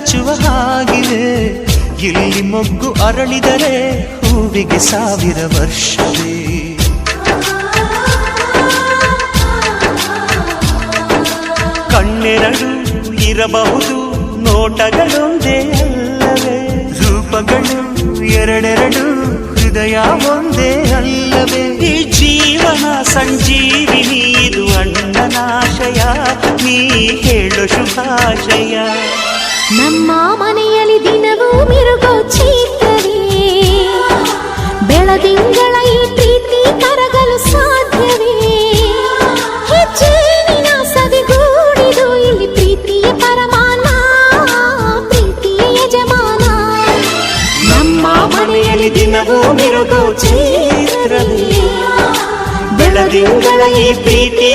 ಚಾಚುವ ಹಾಗಿದೆ. ಇಲ್ಲಿ ಮೊಗ್ಗು ಅರಳಿದರೆ ಹೂವಿಗೆ 1000 ವರ್ಷವೇ. ಕಣ್ಣೆರಡು ಇರಬಹುದು, ನೋಟಗಳೊಂದೇ ಅಲ್ಲವೇ? ರೂಪಗಳು ಎರಡೆರಡು, ಹೃದಯ ಒಂದೇ ಅಲ್ಲವೇ? ಈ ಜೀವನ ಸಂಜೀವಿನಿ, ಇದು ಅಣ್ಣನಾಶಯ, ನೀ ಹೇಳು ಶುಭಾಶಯ. ನಮ್ಮ ಮನೆಯಲ್ಲಿ ದಿನವೂ ಮಿರುಗೋ ಚೈತ್ರವೇ, ಬೆಳದಿಂಗಳ ಈ ಪ್ರೀತಿ ಕರಗಲು ಸಾಧ್ಯವೇ? ಹೆಚ್ಚೇನಿನ ಸವಿಗೂಡಿದು ಇಲ್ಲಿ ಪ್ರೀತಿಯ ಪರಮಾನ, ಪ್ರೀತಿಯ ಯಜಮಾನ. ನಮ್ಮ ಮನೆಯಲ್ಲಿ ದಿನವೂ ಮಿರುಗೋ ಚೈತ್ರವೇ, ಬೆಳದಿಂಗಳ ಈ ಪ್ರೀತಿ